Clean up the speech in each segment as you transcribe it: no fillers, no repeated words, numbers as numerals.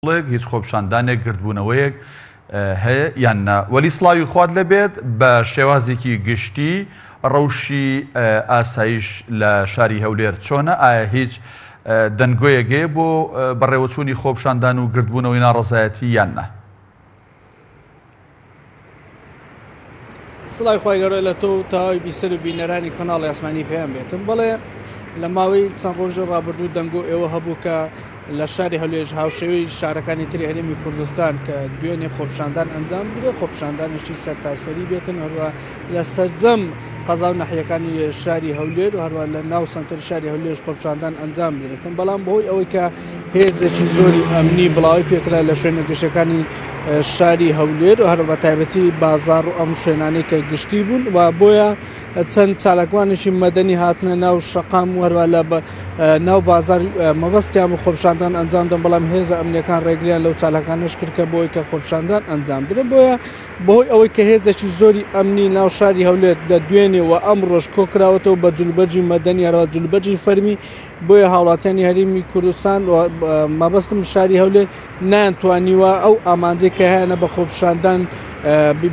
هیچ خۆپیشاندانێک گردبوونەوەیەک هەیە یان نا وەلی سڵاوی خوارد لەبێت بە شێوازێکی گشتی ڕەوشی ئاسایش لە شاری هەولێر چۆنە؟ ئایا هیچ دەنگۆیەکێ بۆ بەڕێوەچوونی خۆپیشاندان و گردبوونەوەی ناڕەزایەتی یان نا؟ سڵاوی خوای گەورە لە تۆ و تاوای بیسەر و بینەرانی کەناڵی ئاسمانی پێیان بێتم. بەڵێ لە ماوەی چەند ڕۆژە ڕابردوو دەنگۆ ئێوە هەبوو کە لە شاری هەولێر هاوشێوەی شارەکانی تری هەرێمی کوردستان کە دوێنێ خۆپیشاندان ئەنجام بدرێت، خۆپیشاندانیشتی سەرتاسەری بێتن، هەروە لە سەرجەم قەزا و ناحیەکانی شاری هەولێر و هەروە لە ناو سەنتەری شاری هەولێر خۆپیشاندان ئەنجام بدرێتن. بەڵام بەهۆی ئەوەی کە هێزێکی زۆری ئەمنی بڵاوی پێکرا لە شوێنە گەشتەکانی شاری هەولێر و هەروە بە تایبەتی بازاڕ و ئەم شوێنانەی کە گشتی بوون و بۆیە چەند چالاکوانێکی مەدەنی هاتنە ناو شەقام و هەروە لە ناو بازار مەبەستیان بۆ خۆپیشاندان ئەنجام دەن، بەڵام هێزە ئەمنیەکان ڕێگریان لەو چالاکانش کرد کە بۆی کە خۆپیشاندان ئەنجام بدرێت. بۆیە بەهۆی ئەوەی کە هێزێکی زۆری ئەمنی ناو شاری هەولێر دەدوێنێ و ئەم ڕۆژ کۆکراوەتەوە بە جلوبەرجی مەدەنی هەروە جلوبەرجی فەرمی، بۆیە هاوڵاتیانی هەرێمی کوردستان و مەبەستم شاری هەولێر نانتوانیوە ئەو ئامانجەی کە هەیەنە بە خۆپیشاندان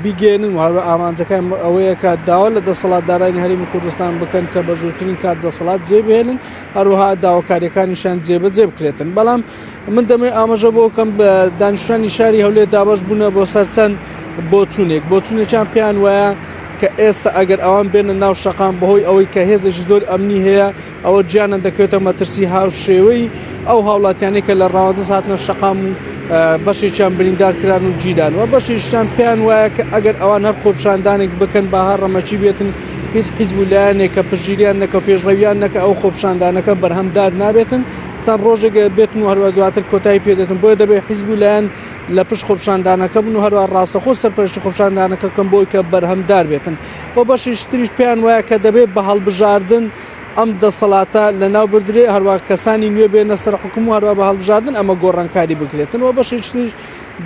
بیگەێنن و هەروە ئامانجەکان ئەوەیە کە داوا لە دەسەڵاتدارانی هەرێمی کوردستان بکەن کە بە زووترین کات دەسەڵات جێبهێنن، هەروەها داواکاریەکانیشان جێبەجێ بکرێتن. بەڵام من دەمێ ئاماژە بۆ کەم بە دانیشتوانی شاری هەولێر دابەش بوونە بۆ سەر چەند بۆچوونێکیان پێیان وایە کە ئێستا ئەگەر ئەوان بێنە ناو شەقام بەهۆی ئەوەی کە هێزێکی زۆر ئەمنی هەیە، ئەوە گیانیان دەکەوێتە مەترسی هاوشێوەی ئەو هاوڵاتیانەی کە لە ڕاوەدەست هاتنە شەقام و بەشێکیان بریندارکران و گیران و بەشێکیان پێیان وایە کە ئەگەر ئەوان هەر خۆپیشاندانێک بکەن باها ڕەمەچی بێتن، هیچ حیزبولایانێک کە پشگیریان نەکە و پێشڕەویان نەکە ئەو خۆپیشاندانەکە بەرهەمدار نابێتن، چەند ڕۆژێک بێتن و هەروە دواتر کۆتایی پێدێتن. بۆیە دەبێت حیزبولایان لە پشت خۆپیشاندانەکە بن و هەروە ڕاستەخۆ سەرپەرشتی خۆپیشاندانەکە کەم بۆی کە بەرهەمدار بێتن. بۆ بەشیش تریش پێیان وایە کە دەبێت بە هەڵبژاردن ئەم دەسەڵاتە لە ناو بردرێ، هەروە کەسانی نوێ بێنە سەر حکوم و هەروە بە هەڵبژاردن ئەمە گۆڕانکاری بکرێتن. و بەشیش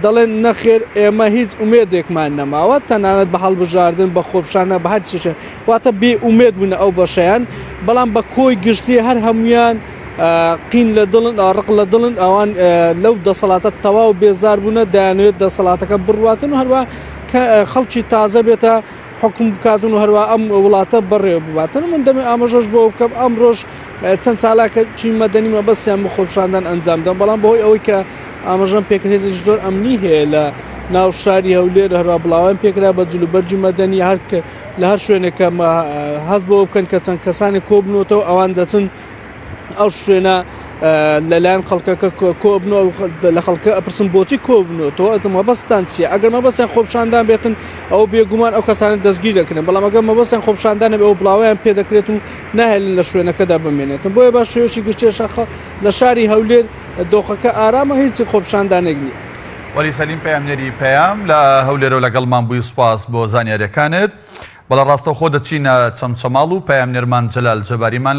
دەڵێن نەخێر ئێمە هیچ ئومێدێکمان نەماوە، تەنانەت بە هەڵبژاردن بە خۆپیشاندان بە هەر چێشە واتە بێ ئومێد بوون ئەو بەشەیان، بەڵام بە کۆی گشتی هەر هەمویان قین لە دڵن ڕق لە دڵن ئەوان لەو دەسەڵاتە تەواو بێزار بوونە دەیانوێت دەسەڵاتەکە بڕواتن و هەروە خەڵکی تازە بێتە حکم بکاتن و هەروە ئەم وڵاتە بەڕێوە بباتن. من دەمێ ئاماژەش بۆ بکەم ئەم ڕۆژ چەند چالاکە چی مەدەنی مەبەستیان بە خۆپیشاندان ئەنجام دەن، بەڵام بەهۆی ئەوەی کە ئاماژەم پێکرد هێزێکی زۆر ئەمنی هەیە لە ناو شاری هەولێر، هەروە بڵاویان پێکرا بە جلوبەرجی مەدەنی لە هەر شوێنێکە هەست بۆ بکەن کە چەند کەسانی کۆبنەوەتەوە ئەوان دەچن ئەو شوێنە لەلایەن خەڵکەکە کۆبنەوە لە خەڵکە ئەپرسن بۆچی کۆبنەوەتەوە مەبەستان چییە؟ ئەگەر مەبەستیان خۆپیشاندان بێتن ئەو بێگومان ئەو کەسانە دەستگیر دەکرێن، بەڵام ئەگەر مەبەستیان خۆپیشاندانە بێ ئەو بڵاویان پێ دەکرێت و ناهێنن لە شوێنەکەدا بمێنێتن. بۆیە باش شێوەیەکی گشتێشە لە شاری هەولێر دۆخەکە ئارامە، هیچی خۆپیشاندانێک نییە. وەلی سەلیم پەیامنێری پەیام لە هەولێرە و لەگەڵمان بووی، سوپاس بۆ زانیاریەکانت. بەڵە ڕاستەوخۆ دەچینە چەمچەماڵ و پەیامنێرمان جەلال جەباریمان